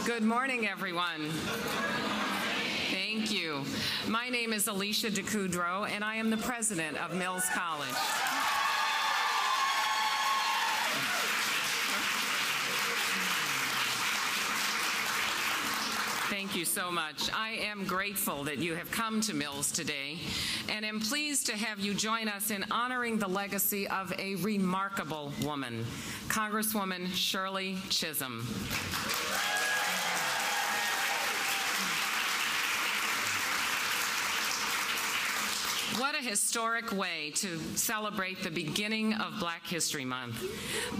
Good morning, everyone. Thank you. My name is Alicia DeCoudreau, and I am the president of Mills College. Thank you so much. I am grateful that you have come to Mills today, and am pleased to have you join us in honoring the legacy of a remarkable woman, Congresswoman Shirley Chisholm. What a historic way to celebrate the beginning of Black History Month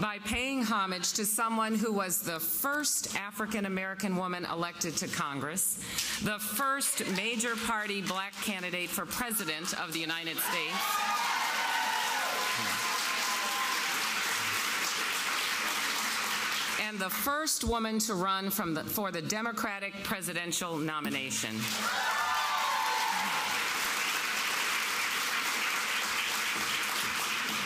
by paying homage to someone who was the first African-American woman elected to Congress, the first major party Black candidate for President of the United States, and the first woman to run for the Democratic presidential nomination.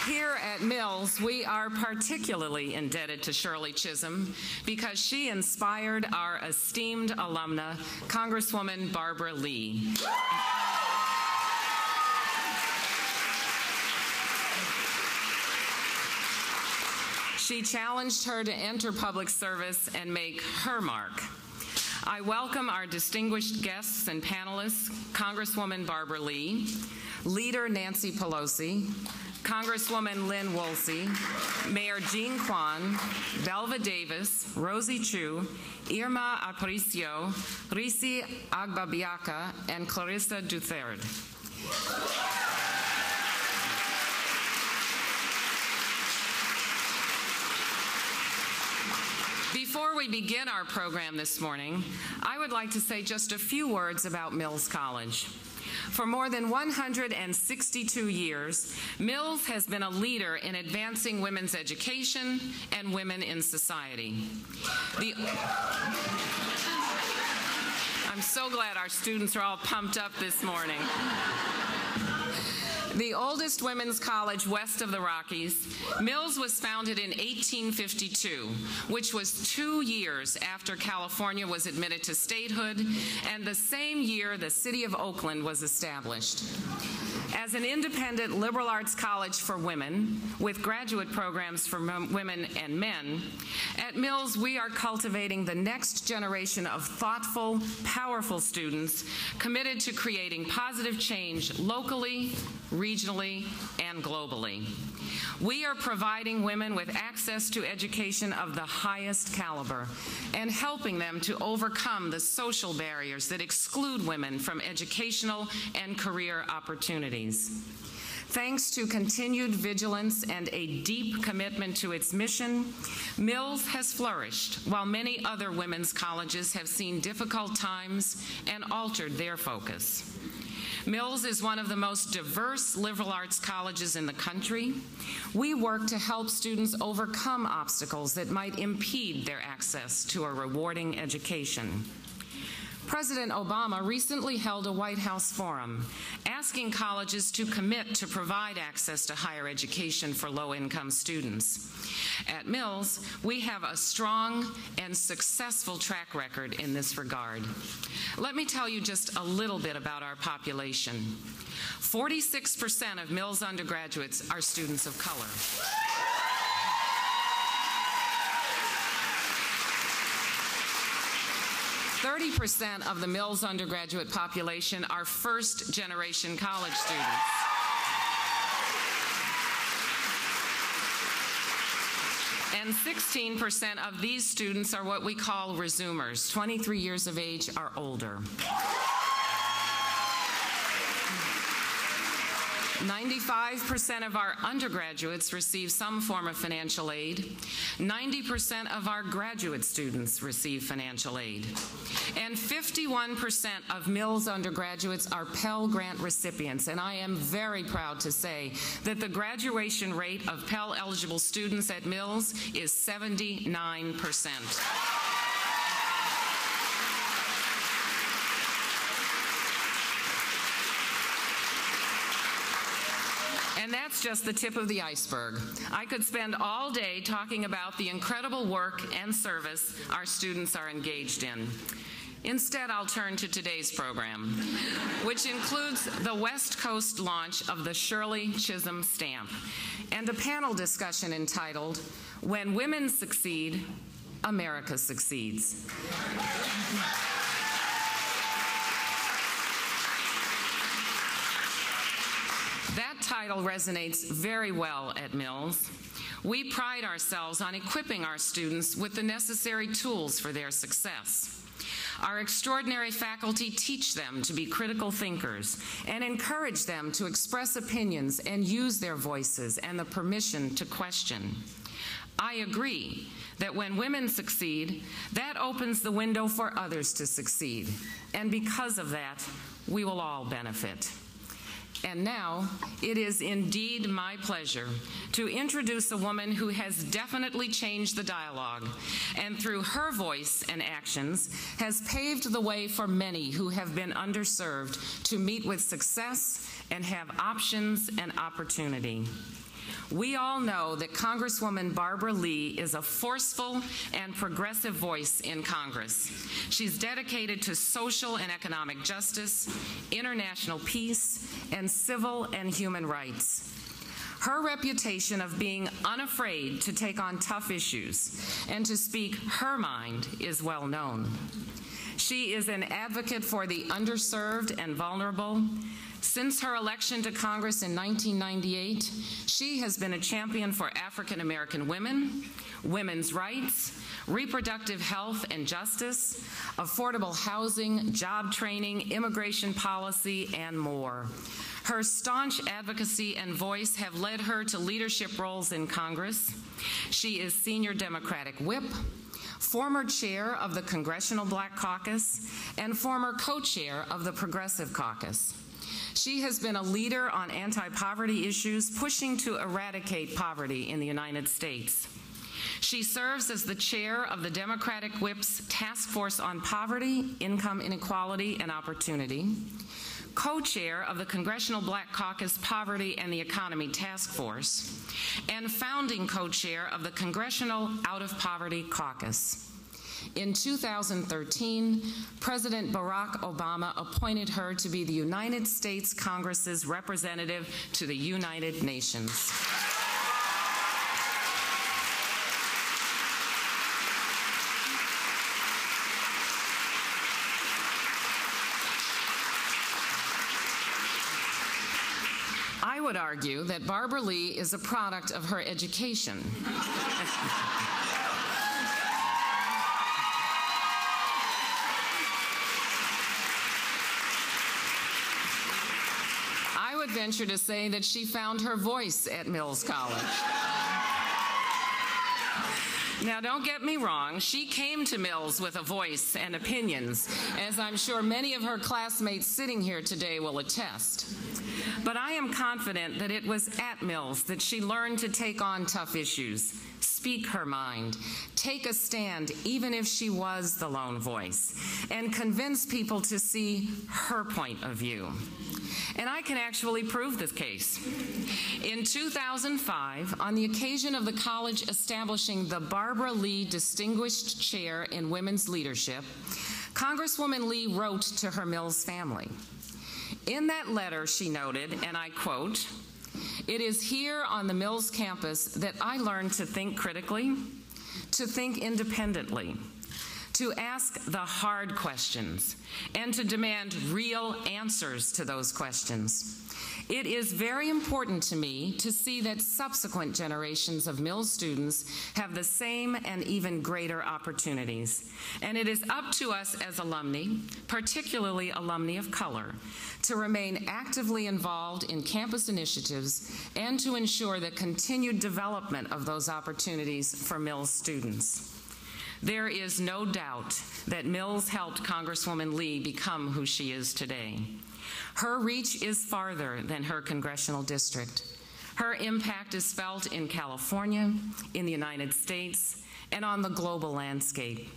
Here at Mills, we are particularly indebted to Shirley Chisholm because she inspired our esteemed alumna, Congresswoman Barbara Lee. She challenged her to enter public service and make her mark. I welcome our distinguished guests and panelists, Congresswoman Barbara Lee, Leader Nancy Pelosi, Congresswoman Lynn Woolsey, Mayor Jean Quan, Belva Davis, Rosie Chu, Irma Aparicio, Risi Agbabiaka, and Clarissa Duthard. Before we begin our program this morning, I would like to say just a few words about Mills College. For more than 162 years, Mills has been a leader in advancing women's education and women in society. I'm so glad our students are all pumped up this morning. The oldest women's college west of the Rockies, Mills was founded in 1852, which was 2 years after California was admitted to statehood, and the same year the city of Oakland was established. As an independent liberal arts college for women, with graduate programs for women and men, at Mills we are cultivating the next generation of thoughtful, powerful students committed to creating positive change locally, regionally, and globally. We are providing women with access to education of the highest caliber and helping them to overcome the social barriers that exclude women from educational and career opportunities. Thanks to continued vigilance and a deep commitment to its mission, Mills has flourished, while many other women's colleges have seen difficult times and altered their focus. Mills is one of the most diverse liberal arts colleges in the country. We work to help students overcome obstacles that might impede their access to a rewarding education. President Obama recently held a White House forum asking colleges to commit to provide access to higher education for low-income students. At Mills, we have a strong and successful track record in this regard. Let me tell you just a little bit about our population. 46% of Mills undergraduates are students of color. 30% of the Mills undergraduate population are first-generation college students. And 16% of these students are what we call resumers, 23 years of age or older. 95% of our undergraduates receive some form of financial aid. 90% of our graduate students receive financial aid. And 51% of Mills undergraduates are Pell Grant recipients. And I am very proud to say that the graduation rate of Pell-eligible students at Mills is 79%. And that's just the tip of the iceberg. I could spend all day talking about the incredible work and service our students are engaged in. Instead, I'll turn to today's program, which includes the West Coast launch of the Shirley Chisholm stamp and a panel discussion entitled, "When Women Succeed, America Succeeds." That title resonates very well at Mills. We pride ourselves on equipping our students with the necessary tools for their success. Our extraordinary faculty teach them to be critical thinkers and encourage them to express opinions and use their voices and the permission to question. I agree that when women succeed, that opens the window for others to succeed. And because of that, we will all benefit. And now, it is indeed my pleasure to introduce a woman who has definitely changed the dialogue, and through her voice and actions, has paved the way for many who have been underserved to meet with success and have options and opportunity. We all know that Congresswoman Barbara Lee is a forceful and progressive voice in Congress. She's dedicated to social and economic justice, international peace, and civil and human rights. Her reputation of being unafraid to take on tough issues and to speak her mind is well known. She is an advocate for the underserved and vulnerable. Since her election to Congress in 1998, she has been a champion for African American women, women's rights, reproductive health and justice, affordable housing, job training, immigration policy, and more. Her staunch advocacy and voice have led her to leadership roles in Congress. She is Senior Democratic Whip, former chair of the Congressional Black Caucus, and former co-chair of the Progressive Caucus. She has been a leader on anti-poverty issues, pushing to eradicate poverty in the United States. She serves as the chair of the Democratic Whip's Task Force on Poverty, Income Inequality, and Opportunity, co-chair of the Congressional Black Caucus Poverty and the Economy Task Force, and founding co-chair of the Congressional Out of Poverty Caucus. In 2013, President Barack Obama appointed her to be the United States Congress's representative to the United Nations. I would argue that Barbara Lee is a product of her education. I would venture to say that she found her voice at Mills College. Now, don't get me wrong, she came to Mills with a voice and opinions, as I'm sure many of her classmates sitting here today will attest. But I am confident that it was at Mills that she learned to take on tough issues, speak her mind, take a stand even if she was the lone voice, and convince people to see her point of view. And I can actually prove this case. In 2005, on the occasion of the college establishing the Barbara Lee Distinguished Chair in Women's Leadership, Congresswoman Lee wrote to her Mills family. In that letter, she noted, and I quote, "It is here on the Mills campus that I learned to think critically, to think independently, to ask the hard questions, and to demand real answers to those questions. It is very important to me to see that subsequent generations of Mills students have the same and even greater opportunities. And it is up to us as alumni, particularly alumni of color, to remain actively involved in campus initiatives and to ensure the continued development of those opportunities for Mills students." There is no doubt that Mills helped Congresswoman Lee become who she is today. Her reach is farther than her congressional district. Her impact is felt in California, in the United States, and on the global landscape.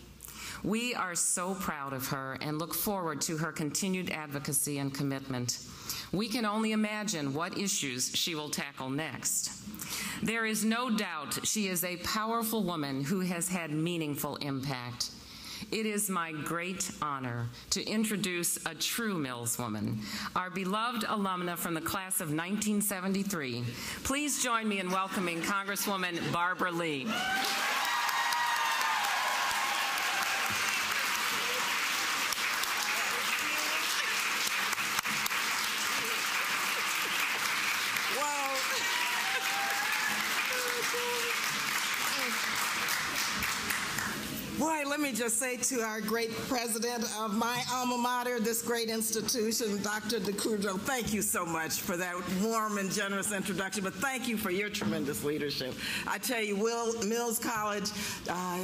We are so proud of her and look forward to her continued advocacy and commitment. We can only imagine what issues she will tackle next. There is no doubt she is a powerful woman who has had meaningful impact. It is my great honor to introduce a true Mills woman, our beloved alumna from the class of 1973. Please join me in welcoming Congresswoman Barbara Lee. Boy, let me just say to our great president of my alma mater, this great institution, Dr. DeCudjo, thank you so much for that warm and generous introduction, but thank you for your tremendous leadership. I tell you, Mills College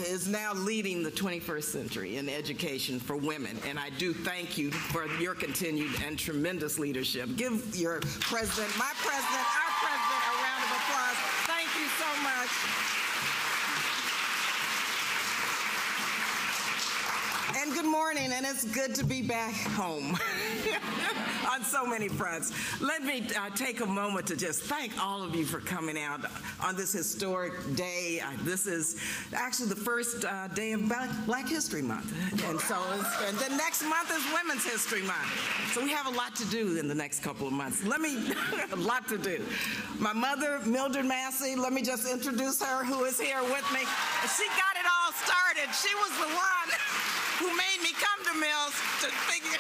is now leading the 21st century in education for women, and I do thank you for your continued and tremendous leadership. Give your president, my president, our president, a round of applause. Thank you so much. And good morning, and it's good to be back home on so many fronts. Let me take a moment to just thank all of you for coming out on this historic day. This is actually the first day of Black History Month, and and the next month is Women's History Month. So we have a lot to do in the next couple of months. A lot to do. My mother, Mildred Massey, let me just introduce her, who is here with me. She got it all started. She was the one who made me come to Mills to figure.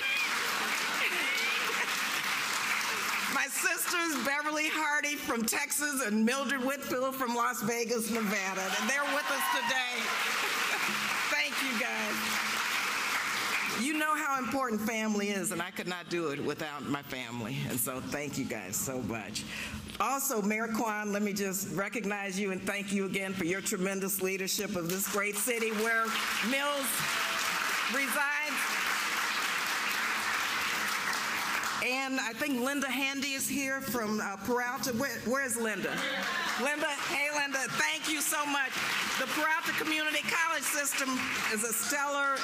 My sisters, Beverly Hardy from Texas and Mildred Whitfield from Las Vegas, Nevada, and they're with us today. Thank you, guys. You know how important family is, and I could not do it without my family, and so thank you guys so much. Also, Mayor Kwan, let me just recognize you and thank you again for your tremendous leadership of this great city where Mills resides. And I think Linda Handy is here from Peralta. Where's Linda? Linda, hey Linda, thank you so much. The Peralta Community College System is a stellar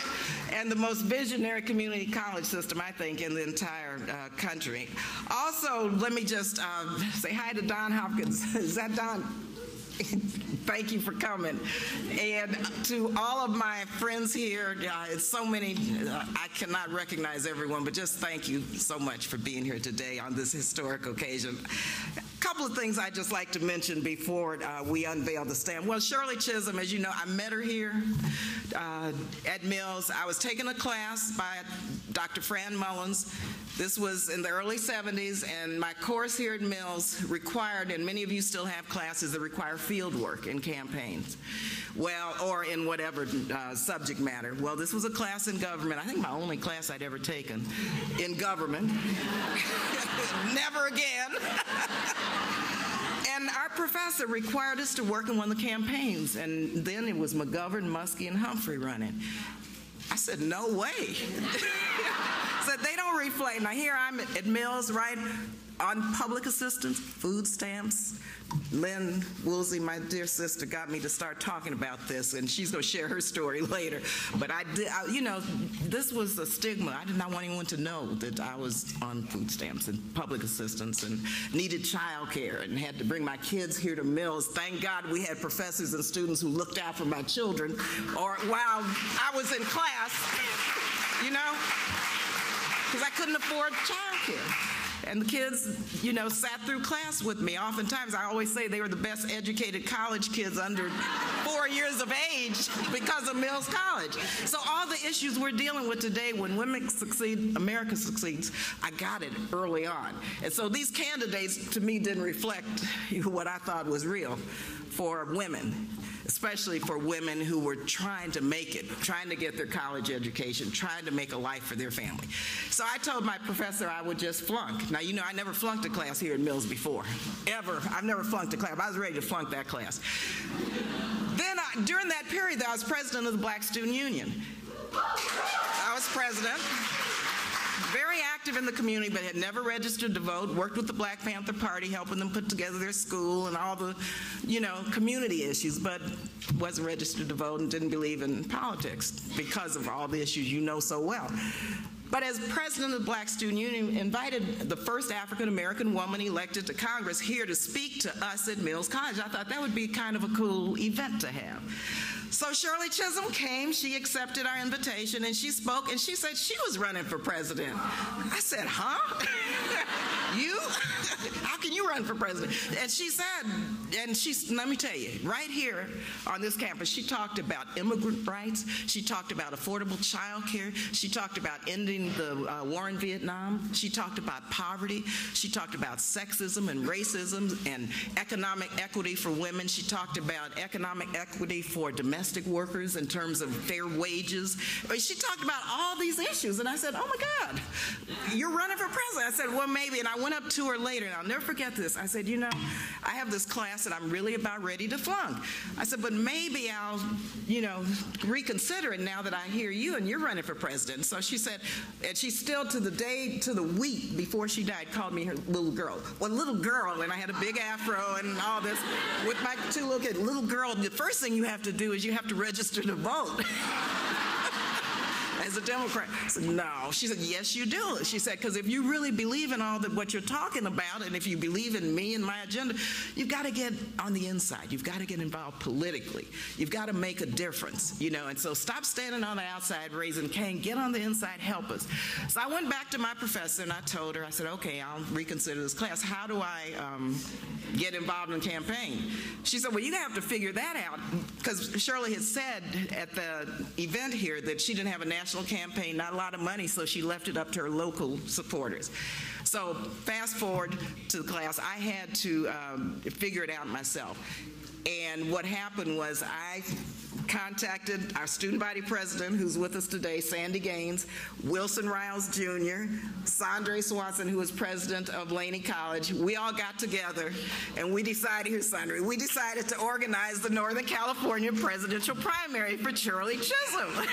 and the most visionary community college system, I think, in the entire country. Also, let me just say hi to Don Hopkins. Is that Don? Thank you for coming. And to all of my friends here, it's so many, I cannot recognize everyone, but just thank you so much for being here today on this historic occasion. A couple of things I'd just like to mention before we unveil the stand. Well, Shirley Chisholm, as you know, I met her here at Mills. I was taking a class by Dr. Fran Mullins. This was in the early 70s, and my course here at Mills required, and many of you still have classes that require field work in campaigns, well, or in whatever subject matter. Well, this was a class in government. I think my only class I'd ever taken in government. Never again. And our professor required us to work in one of the campaigns, and then it was McGovern, Muskie, and Humphrey running. I said, no way. Said they don't reflect. Now here I'm at Mills, right, on public assistance, food stamps. Lynn Woolsey, my dear sister, got me to start talking about this, and she's going to share her story later. But you know, this was a stigma. I did not want anyone to know that I was on food stamps and public assistance and needed child care and had to bring my kids here to Mills. Thank God we had professors and students who looked out for my children or while I was in class, you know, because I couldn't afford child care. And the kids, you know, sat through class with me. Oftentimes, I always say they were the best educated college kids under 4 years of age because of Mills College. So all the issues we're dealing with today, when women succeed, America succeeds, I got it early on. And so these candidates, to me, didn't reflect what I thought was real for women, especially for women who were trying to make it, trying to get their college education, trying to make a life for their family. So I told my professor I would just flunk. Now, you know, I never flunked a class here at Mills before, ever. I've never flunked a class. I was ready to flunk that class. Then, during that period, I was president of the Black Student Union. I was president, very active active in the community but had never registered to vote, worked with the Black Panther Party, helping them put together their school and all the, community issues, but wasn't registered to vote and didn't believe in politics because of all the issues you know so well. But as president of the Black Student Union, invited the first African-American woman elected to Congress here to speak to us at Mills College. I thought that would be kind of a cool event to have. So Shirley Chisholm came, she accepted our invitation, and she spoke, and she said she was running for president. I said, huh? You? How can you run for president? And she said, let me tell you, right here on this campus, she talked about immigrant rights, she talked about affordable child care, she talked about ending the war in Vietnam, she talked about poverty, she talked about sexism and racism and economic equity for women, she talked about economic equity for domestic workers in terms of fair wages. She talked about all these issues, and I said, oh my God, you're running for president. I said, well, maybe, and I went up to her later, and I'll never forget this. I said, I have this class that I'm really about ready to flunk. I said, but maybe I'll, reconsider it now that I hear you and you're running for president. So she said, and she still to the week before she died called me her little girl. Well, little girl, and I had a big afro and all this with my two little kids. Little girl, the first thing you have to do is you have to register to vote. As a Democrat. I said, no. She said, yes, you do. She said, because if you really believe in all that what you're talking about, and if you believe in me and my agenda, you've got to get on the inside. You've got to get involved politically. You've got to make a difference, and so stop standing on the outside raising Cain. Get on the inside, help us. So I went back to my professor and I told her, I said, okay, I'll reconsider this class. How do I get involved in the campaign? She said, well, you have to figure that out, because Shirley had said at the event here that she didn't have a national campaign, not a lot of money, so she left it up to her local supporters. So fast forward to the class, I had to figure it out myself. And what happened was I contacted our student body president, who's with us today, Sandy Gaines, Wilson Riles Jr., Sandre Swanson, who was president of Laney College. We all got together and we decided, here's Sandre, we decided to organize the Northern California presidential primary for Shirley Chisholm.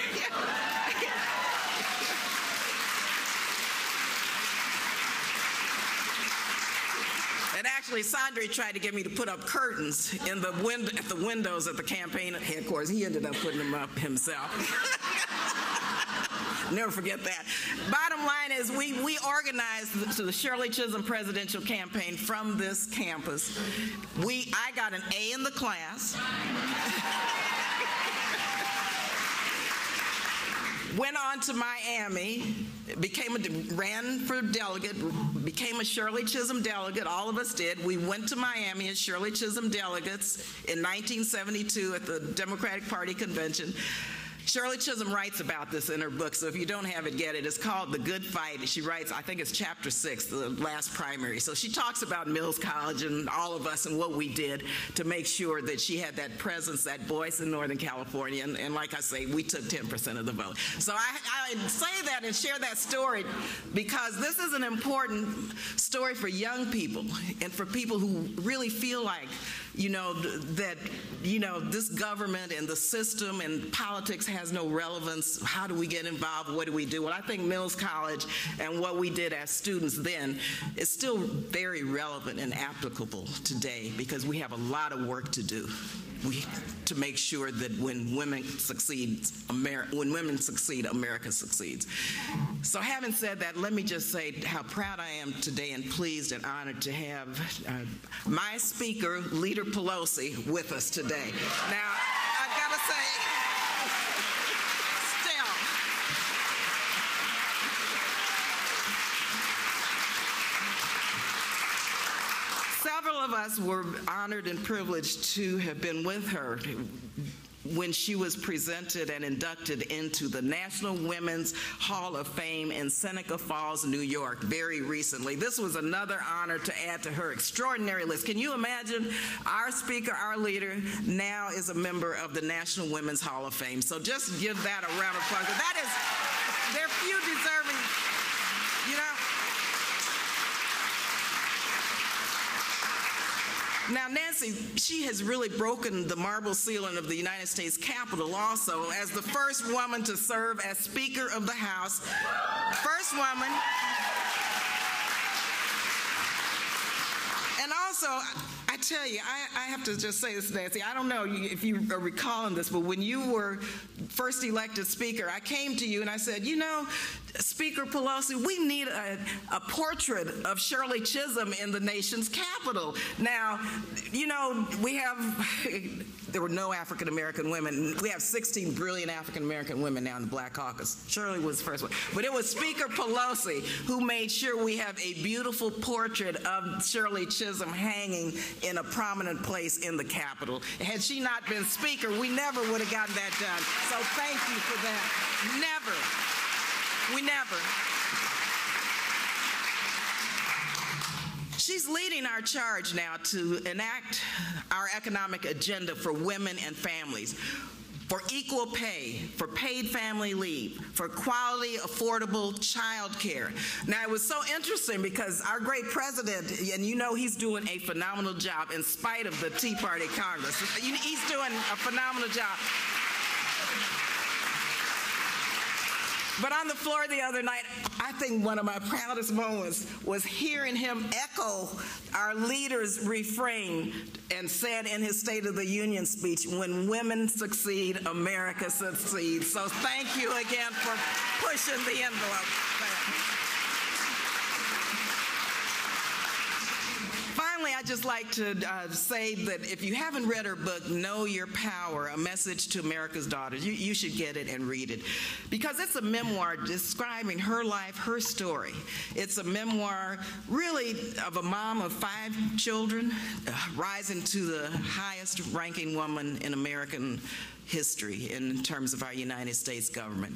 And actually, Sandre tried to get me to put up curtains in the at the windows at the campaign headquarters. He ended up putting them up himself. Never forget that. Bottom line is we organized the Shirley Chisholm presidential campaign from this campus. I got an A in the class. Went on to Miami, ran for delegate, became a Shirley Chisholm delegate. All of us did. We went to Miami as Shirley Chisholm delegates in 1972 at the Democratic Party convention. Shirley Chisholm writes about this in her book, so if you don't have it, get it. It's called The Good Fight. She writes, I think it's chapter 6, the last primary. So she talks about Mills College and all of us and what we did to make sure that she had that presence, that voice in Northern California. And like I say, we took 10% of the vote. So I say that and share that story because this is an important story for young people and for people who really feel like, that, this government and the system and politics has no relevance. How do we get involved? What do we do? Well, I think Mills College and what we did as students then is still very relevant and applicable today because we have a lot of work to do. To make sure that when women succeed, America succeeds. So having said that, let me just say how proud I am today and pleased and honored to have my speaker, Leader Pelosi, with us today. Now, I've got to say, several of us were honored and privileged to have been with her when she was presented and inducted into the National Women's Hall of Fame in Seneca Falls, New York, very recently. This was another honor to add to her extraordinary list. Can you imagine our speaker, our leader, now is a member of the National Women's Hall of Fame? So just give that a round of applause. That is, there are few deserving, Now, Nancy, she has really broken the marble ceiling of the United States Capitol also as the first woman to serve as Speaker of the House. First woman. also, I tell you, I have to just say this, Nancy. I don't know if you are recalling this, but when you were first elected Speaker, I came to you and I said, you know, Speaker Pelosi, we need a portrait of Shirley Chisholm in the nation's capital. Now, you know, we have, there were no African-American women. We have 16 brilliant African-American women now in the Black Caucus. Shirley was the first one. But it was Speaker Pelosi who made sure we have a beautiful portrait of Shirley Chisholm hanging in a prominent place in the Capitol. Had she not been Speaker, we never would have gotten that done. So thank you for that. Never. We never. She's leading our charge now to enact our economic agenda for women and families, for equal pay, for paid family leave, for quality, affordable child care. Now, it was so interesting because our great president, and you know he's doing a phenomenal job in spite of the Tea Party Congress. He's doing a phenomenal job. But on the floor the other night, I think one of my proudest moments was hearing him echo our leader's refrain and said in his State of the Union speech, when women succeed, America succeeds. So thank you again for pushing the envelope. Finally, I'd just like to say that if you haven't read her book, Know Your Power, A Message to America's Daughters, you should get it and read it. Because it's a memoir describing her life, her story. It's a memoir really of a mom of 5 children, rising to the highest ranking woman in American history in terms of our United States government.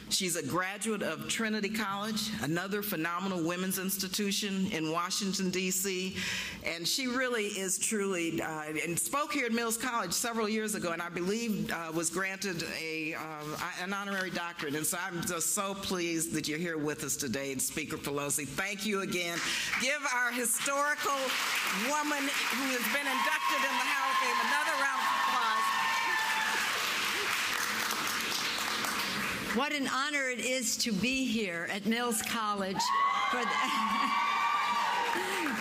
She's a graduate of Trinity College, another phenomenal women's institution in Washington, D.C., and she really is truly, and spoke here at Mills College several years ago, and I believe was granted an honorary doctorate, and so I'm just so pleased that you're here with us today, Speaker Pelosi. Thank you again. Give our historical woman who has been inducted in the Hall of Fame another round of applause. What an honor it is to be here at Mills College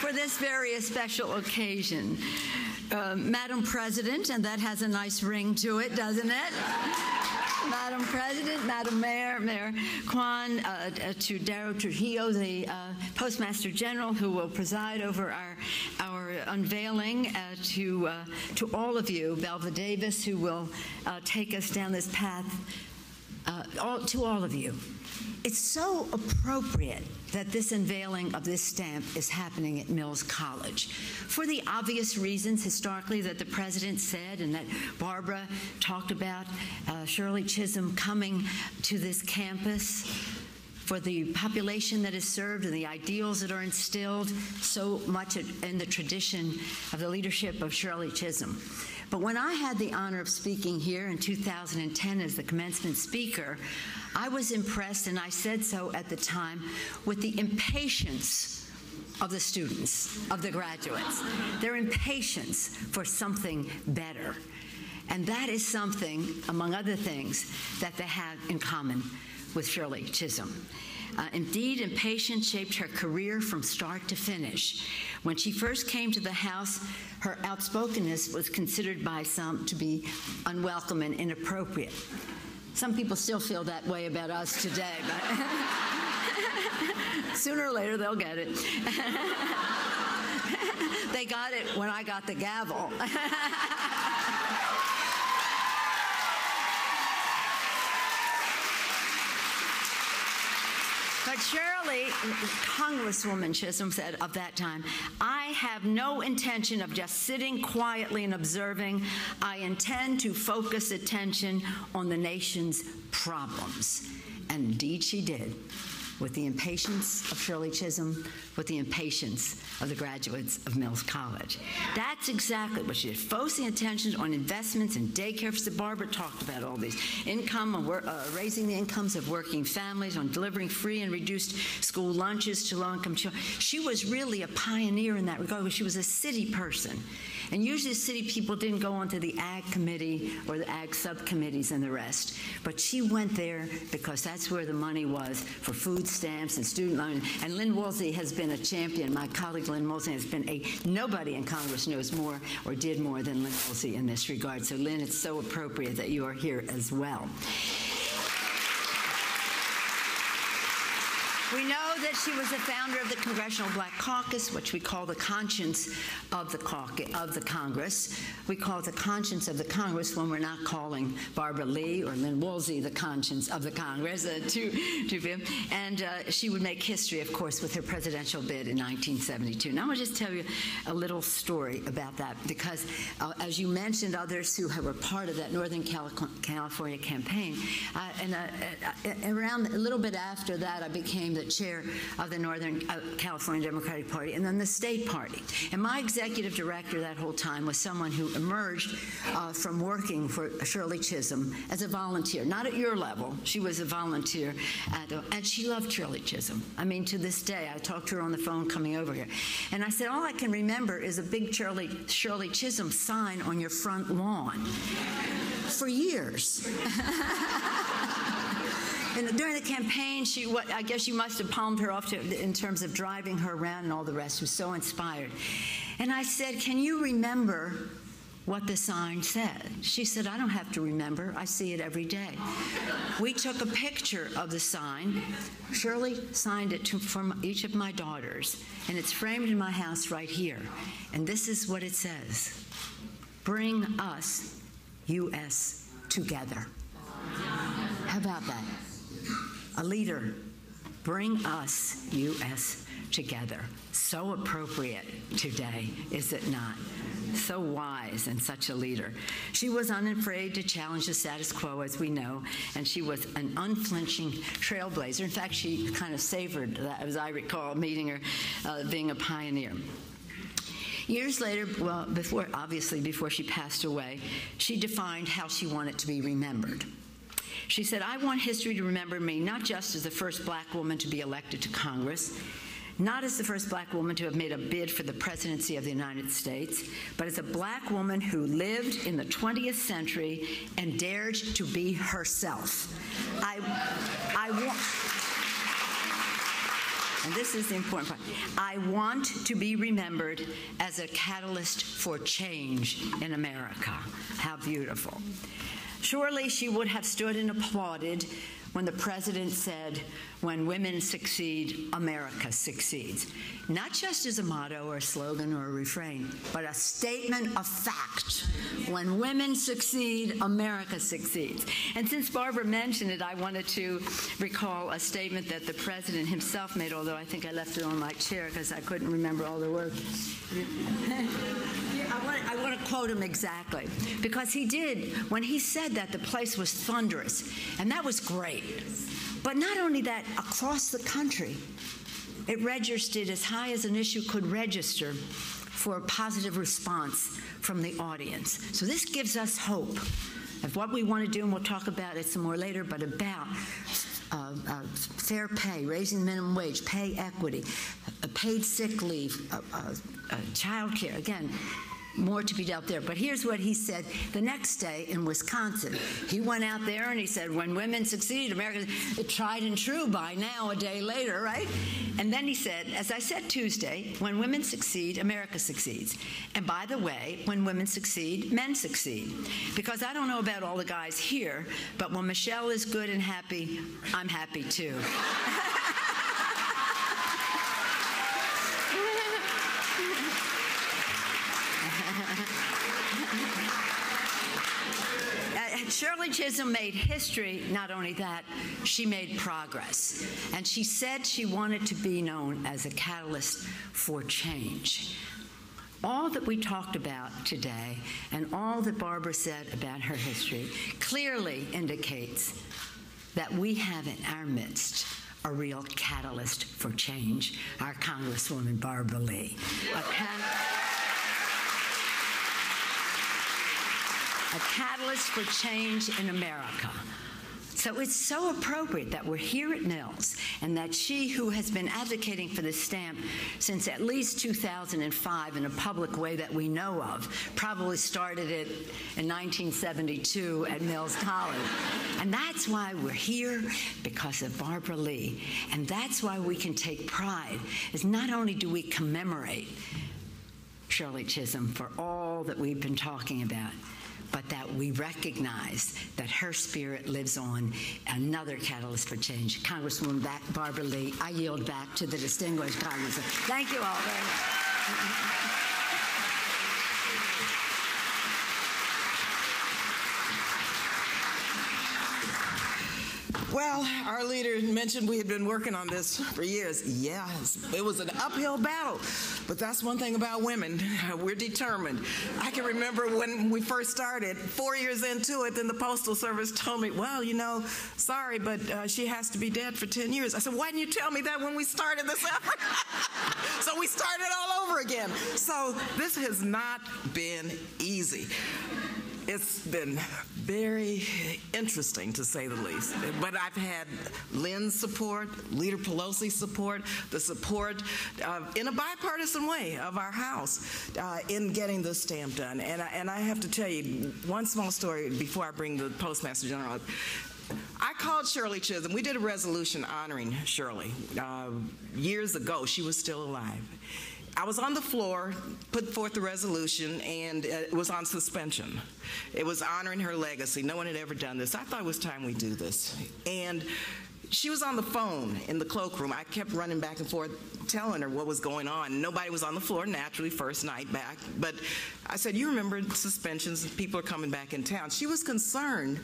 for this very special occasion. Madam President, and that has a nice ring to it, doesn't it? Madam President, Madam Mayor, Mayor Kwan, to Darrow Trujillo, the Postmaster General, who will preside over our unveiling, to all of you, Belva Davis, who will take us down this path. To all of you. It's so appropriate that this unveiling of this stamp is happening at Mills College for the obvious reasons historically that the President said and that Barbara talked about, Shirley Chisholm coming to this campus, for the population that is served and the ideals that are instilled so much in the tradition of the leadership of Shirley Chisholm. But when I had the honor of speaking here in 2010 as the commencement speaker, I was impressed, and I said so at the time, with the impatience of the students, of the graduates, their impatience for something better. And that is something, among other things, that they have in common with Shirley Chisholm. Indeed, impatience shaped her career from start to finish. When she first came to the House, her outspokenness was considered by some to be unwelcome and inappropriate. Some people still feel that way about us today, but sooner or later they'll get it. They got it when I got the gavel. But Shirley, Congresswoman Chisholm said of that time, I have no intention of just sitting quietly and observing. I intend to focus attention on the nation's problems. And indeed she did, with the impatience of Shirley Chisholm, with the impatience of the graduates of Mills College. That's exactly what she did. Focusing attention on investments in daycare. Barbara talked about all these. Income, raising the incomes of working families, on delivering free and reduced school lunches to low-income children. She was really a pioneer in that regard. She was a city person. And usually city people didn't go onto the Ag Committee or the Ag subcommittees and the rest. But she went there because that's where the money was for food stamps and student loans. And Lynn Woolsey has been a champion. My colleague Lynn Woolsey has been nobody in Congress knows more or did more than Lynn Woolsey in this regard. So Lynn, it's so appropriate that you are here as well. We know that she was the founder of the Congressional Black Caucus, which we call the conscience of the Congress. We call it the conscience of the Congress when we're not calling Barbara Lee or Lynn Woolsey the conscience of the Congress. And she would make history, of course, with her presidential bid in 1972. Now I'll just tell you a little story about that because, as you mentioned, others who were part of that Northern California campaign, around a little bit after that, I became the chair of the Northern California Democratic Party and then the state party. And my executive director that whole time was someone who emerged from working for Shirley Chisholm as a volunteer, not at your level. She was a volunteer, and she loved Shirley Chisholm. I mean, to this day, I talked to her on the phone coming over here. And I said, all I can remember is a big Shirley Chisholm sign on your front lawn for years. And during the campaign, I guess you must have palmed her off in terms of driving her around and all the rest. She was so inspired. And I said, can you remember what the sign said? She said, I don't have to remember. I see it every day. We took a picture of the sign. Shirley signed it for each of my daughters, and it's framed in my house right here. And this is what it says. Bring us, U.S., together. How about that? A leader, bring us, U.S., together. So appropriate today, is it not? So wise and such a leader. She was unafraid to challenge the status quo, as we know, and she was an unflinching trailblazer. In fact, she kind of savored that, as I recall, meeting her, being a pioneer. Years later, well, obviously before she passed away, she defined how she wanted to be remembered. She said, I want history to remember me not just as the first black woman to be elected to Congress, not as the first black woman to have made a bid for the presidency of the United States, but as a black woman who lived in the 20th century and dared to be herself. And this is the important part. I want to be remembered as a catalyst for change in America. How beautiful. Surely she would have stood and applauded when the president said, when women succeed, America succeeds. Not just as a motto or a slogan or a refrain, but a statement of fact. When women succeed, America succeeds. And since Barbara mentioned it, I wanted to recall a statement that the president himself made, although I think I left it on my chair because I couldn't remember all the words. I want to quote him exactly, because he did, when he said that, the place was thunderous, and that was great. But not only that, across the country, it registered as high as an issue could register for a positive response from the audience. So this gives us hope of what we want to do, and we'll talk about it some more later, but about fair pay, raising the minimum wage, pay equity, paid sick leave, child care. Again, more to be dealt there. But here's what he said the next day in Wisconsin. He went out there and he said, when women succeed, America, tried and true by now, a day later, right? And then he said, as I said Tuesday, when women succeed, America succeeds. And by the way, when women succeed, men succeed. Because I don't know about all the guys here, but when Michelle is good and happy, I'm happy too. Shirley Chisholm made history. Not only that, she made progress. And she said she wanted to be known as a catalyst for change. All that we talked about today and all that Barbara said about her history clearly indicates that we have in our midst a real catalyst for change, our Congresswoman Barbara Lee. A catalyst for change in America. So it's so appropriate that we're here at Mills and that she, who has been advocating for this stamp since at least 2005 in a public way that we know of, probably started it in 1972 at Mills College. And that's why we're here, because of Barbara Lee. And that's why we can take pride, is not only do we commemorate Shirley Chisholm for all that we've been talking about, but that we recognize that her spirit lives on, another catalyst for change. Congresswoman Barbara Lee, I yield back to the distinguished Congressman. Thank you all very much. Well, our leader mentioned we had been working on this for years. Yes, it was an uphill battle, but that's one thing about women. We're determined. I can remember when we first started, 4 years into it, then the Postal Service told me, well, you know, sorry, but she has to be dead for 10 years. I said, why didn't you tell me that when we started this effort? So we started all over again. So this has not been easy. It's been very interesting, to say the least. But I've had Lynn's support, Leader Pelosi's support, the support in a bipartisan way of our House in getting this stamp done. And I have to tell you one small story before I bring the Postmaster General up. I called Shirley Chisholm. We did a resolution honoring Shirley years ago. She was still alive. I was on the floor, put forth the resolution, and it was on suspension. It was honoring her legacy. No one had ever done this. I thought it was time we do this. And she was on the phone in the cloakroom. I kept running back and forth telling her what was going on. Nobody was on the floor, naturally, first night back. But I said, you remember suspensions, people are coming back in town. She was concerned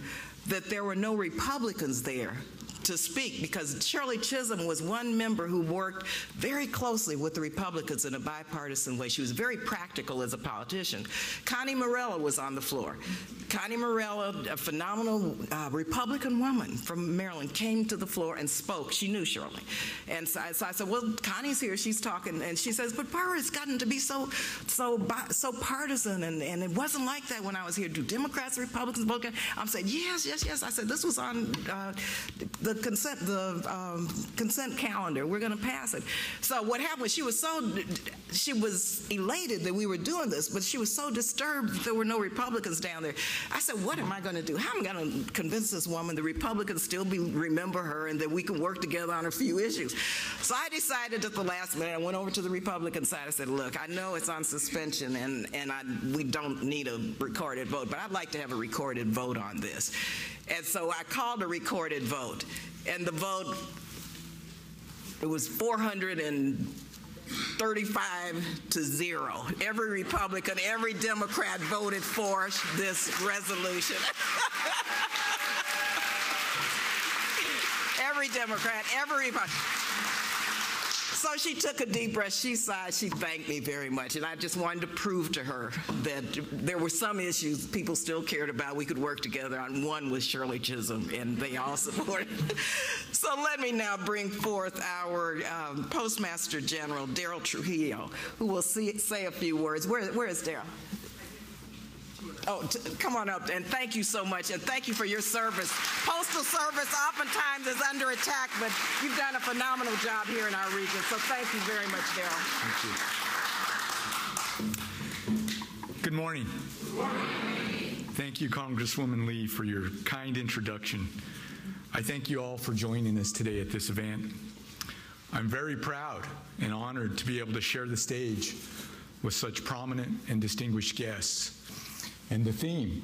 that there were no Republicans there to speak, because Shirley Chisholm was one member who worked very closely with the Republicans in a bipartisan way. She was very practical as a politician. Connie Morella was on the floor. Connie Morella, a phenomenal Republican woman from Maryland, came to the floor and spoke. She knew Shirley. And so I said, well, Connie's here, she's talking, and she says, but Barbara, it's gotten to be so partisan, and it wasn't like that when I was here. Do Democrats, Republicans, both? I'm saying, yes. I said, this was on the consent calendar. We're going to pass it. So what happened was she was elated that we were doing this, but she was so disturbed that there were no Republicans down there. I said, what am I going to do? How am I going to convince this woman the Republicans still remember her and that we can work together on a few issues? So I decided at the last minute, I went over to the Republican side. I said, look, I know it's on suspension and we don't need a recorded vote, but I'd like to have a recorded vote on this. And so I called a recorded vote. And the vote, it was 435 to 0. Every Republican, every Democrat voted for this resolution. Every Democrat, every Republican. So she took a deep breath, she sighed, she thanked me very much, and I just wanted to prove to her that there were some issues people still cared about we could work together on. One was Shirley Chisholm, and they all supported. So let me now bring forth our Postmaster General, Daryl Trujillo, who will say a few words. Where is Daryl? Oh, come on up, and thank you so much, and thank you for your service. Postal Service oftentimes is under attack, but you've done a phenomenal job here in our region, so thank you very much, Daryl. Thank you. Good morning. Good morning. Thank you, Congresswoman Lee, for your kind introduction. I thank you all for joining us today at this event. I'm very proud and honored to be able to share the stage with such prominent and distinguished guests. And the theme,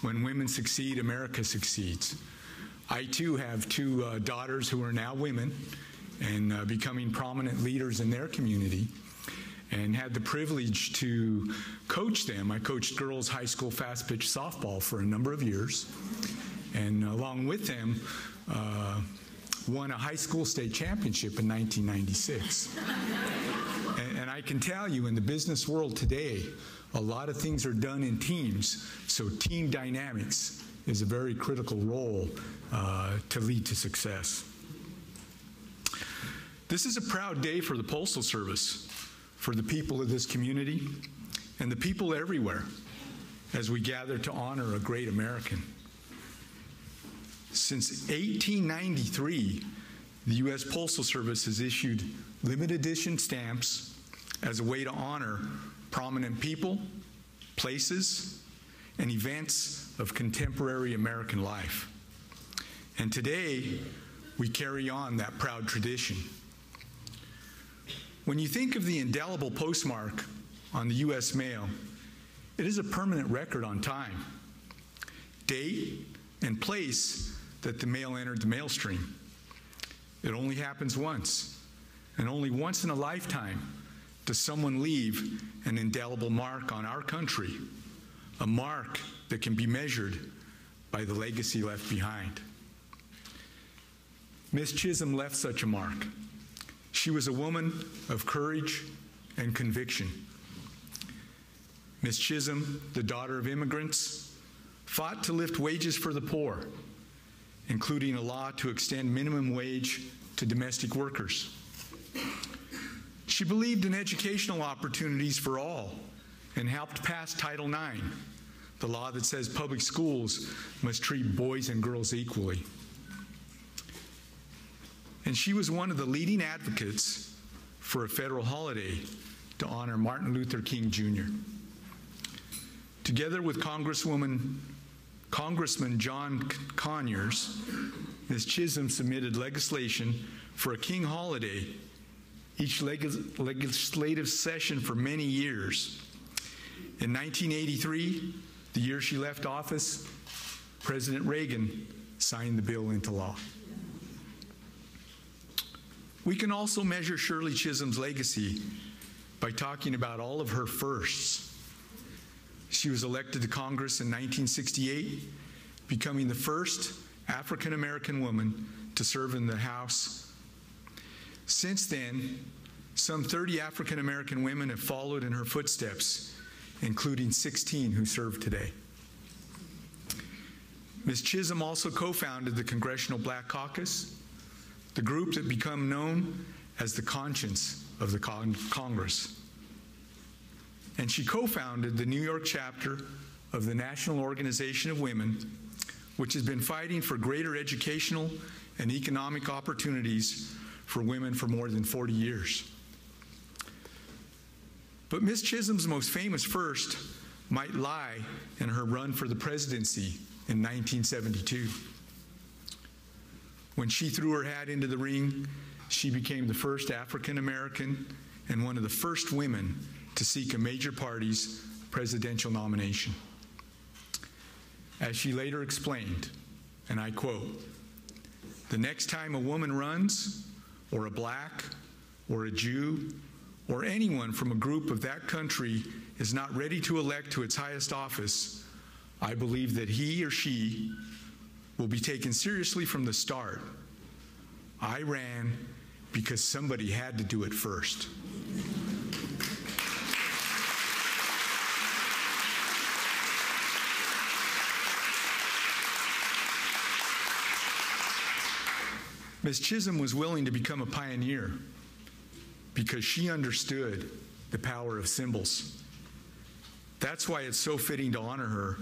when women succeed, America succeeds. I too have two daughters who are now women and becoming prominent leaders in their community, and had the privilege to coach them. I coached girls high school fast pitch softball for a number of years, and along with them, won a high school state championship in 1996. And I can tell you, in the business world today, a lot of things are done in teams, so team dynamics is a very critical role to lead to success. This is a proud day for the Postal Service, for the people of this community, and the people everywhere as we gather to honor a great American. Since 1893, the US Postal Service has issued limited edition stamps as a way to honor prominent people, places, and events of contemporary American life. And today, we carry on that proud tradition. When you think of the indelible postmark on the U.S. mail, it is a permanent record on time, date, and place that the mail entered the mail stream. It only happens once, and only once in a lifetime does someone leave an indelible mark on our country, a mark that can be measured by the legacy left behind. Miss Chisholm left such a mark. She was a woman of courage and conviction. Miss Chisholm, the daughter of immigrants, fought to lift wages for the poor, including a law to extend minimum wage to domestic workers. She believed in educational opportunities for all and helped pass Title IX, the law that says public schools must treat boys and girls equally. And she was one of the leading advocates for a federal holiday to honor Martin Luther King Jr. Together with Congressman John Conyers, Ms. Chisholm submitted legislation for a King holiday each legislative session for many years. In 1983, the year she left office, President Reagan signed the bill into law. We can also measure Shirley Chisholm's legacy by talking about all of her firsts. She was elected to Congress in 1968, becoming the first African-American woman to serve in the House. Since then, some 30 African-American women have followed in her footsteps, including 16 who serve today. Ms. Chisholm also co-founded the Congressional Black Caucus, the group that became known as the conscience of the Congress. And she co-founded the New York chapter of the National Organization of Women, which has been fighting for greater educational and economic opportunities for women for more than 40 years. But Ms. Chisholm's most famous first might lie in her run for the presidency in 1972. When she threw her hat into the ring, she became the first African American and one of the first women to seek a major party's presidential nomination. As she later explained, and I quote, "The next time a woman runs, or a black, or a Jew, or anyone from a group of that country is not ready to elect to its highest office, I believe that he or she will be taken seriously from the start. I ran because somebody had to do it first." Ms. Chisholm was willing to become a pioneer because she understood the power of symbols. That's why it's so fitting to honor her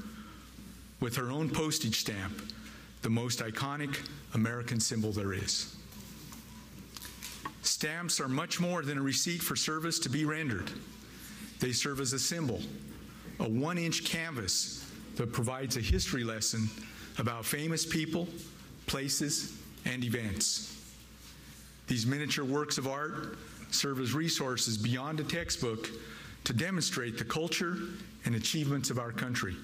with her own postage stamp, the most iconic American symbol there is. Stamps are much more than a receipt for service to be rendered. They serve as a symbol, a 1-inch canvas that provides a history lesson about famous people, places, and events. These miniature works of art serve as resources beyond a textbook to demonstrate the culture and achievements of our country.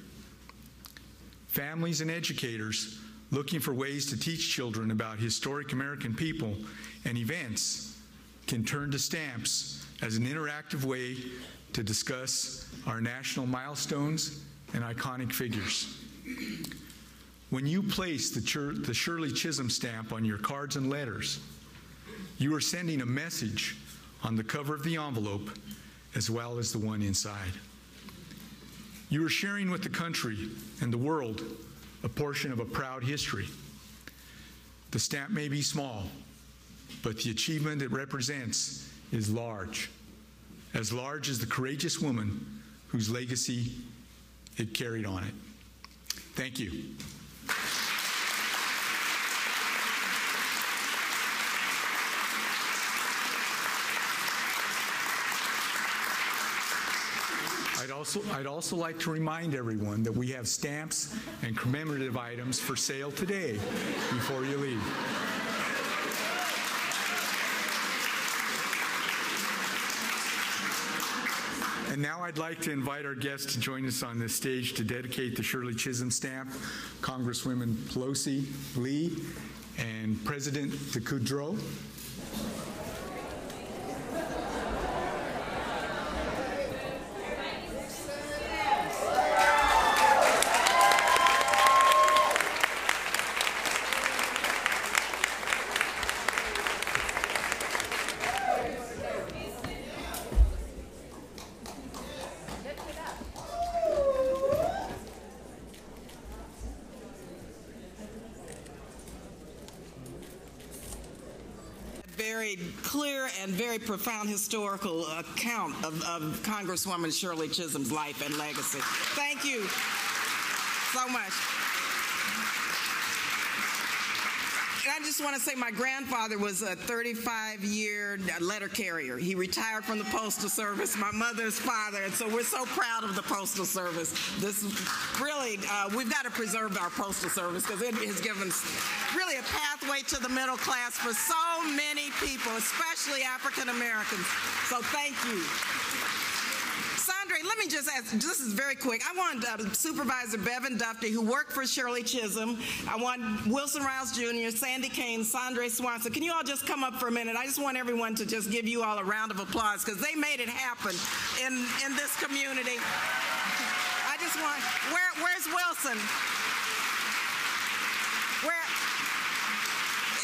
Families and educators looking for ways to teach children about historic American people and events can turn to stamps as an interactive way to discuss our national milestones and iconic figures. When you place the Shirley Chisholm stamp on your cards and letters, you are sending a message on the cover of the envelope as well as the one inside. You are sharing with the country and the world a portion of a proud history. The stamp may be small, but the achievement it represents is large as the courageous woman whose legacy it carried on it. Thank you. I'd also like to remind everyone that we have stamps and commemorative items for sale today before you leave. And now I'd like to invite our guests to join us on this stage to dedicate the Shirley Chisholm stamp, Congresswoman Pelosi, Lee, and President Kudrow. Very clear and very profound historical account of Congresswoman Shirley Chisholm's life and legacy. Thank you so much. And I just want to say my grandfather was a 35-year letter carrier. He retired from the Postal Service, my mother's father, and so we're so proud of the Postal Service. This really, we've got to preserve our Postal Service because it has given really a pathway to the middle class for so many people, especially African Americans. So thank you. Sandra, let me just ask, this is very quick. I want Supervisor Bevan Duffy, who worked for Shirley Chisholm. I want Wilson Rouse Jr., Sandy Kane, Sandra Swanson. Can you all just come up for a minute? I just want everyone to just give you all a round of applause because they made it happen in this community. I just want, where's Wilson?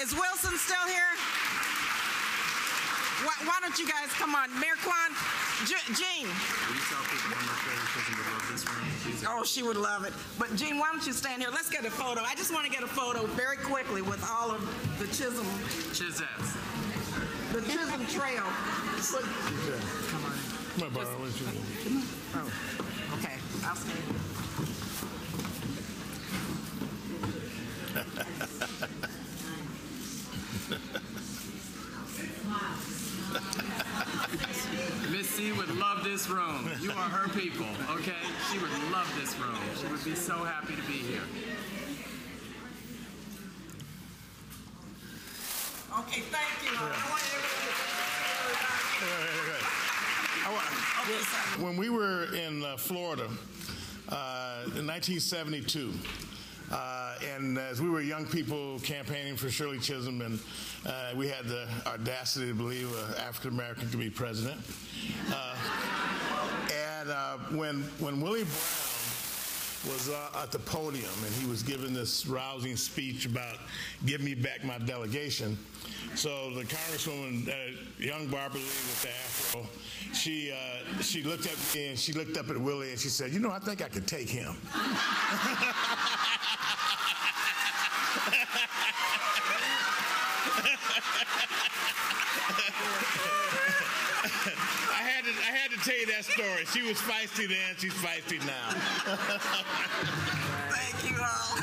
Is Wilson still here? Why don't you guys come on? Mayor Kwan, Jean. Will you tell people how much Shirley Chisholm would love this room? Oh, she would love it. But Jean, why don't you stand here? Let's get a photo. I just want to get a photo very quickly with all of the Chisholm. Chisettes. The Chisholm Trail. Come on. Come on, Barbara. Oh, okay. I'll stand. Miss C would love this room. You are her people, okay? She would love this room. She would be so happy to be here. Okay, thank you. When we were in Florida in 1972, and as we were young people campaigning for Shirley Chisholm, and we had the audacity to believe an African American could be president. When Willie Brown was at the podium and he was giving this rousing speech about give me back my delegation, so the Congresswoman, young Barbara Lee with the afro, she looked at me and she looked up at Willie and she said, you know, I think I could take him. I had to tell you that story. She was feisty then, she's feisty now. Thank you all.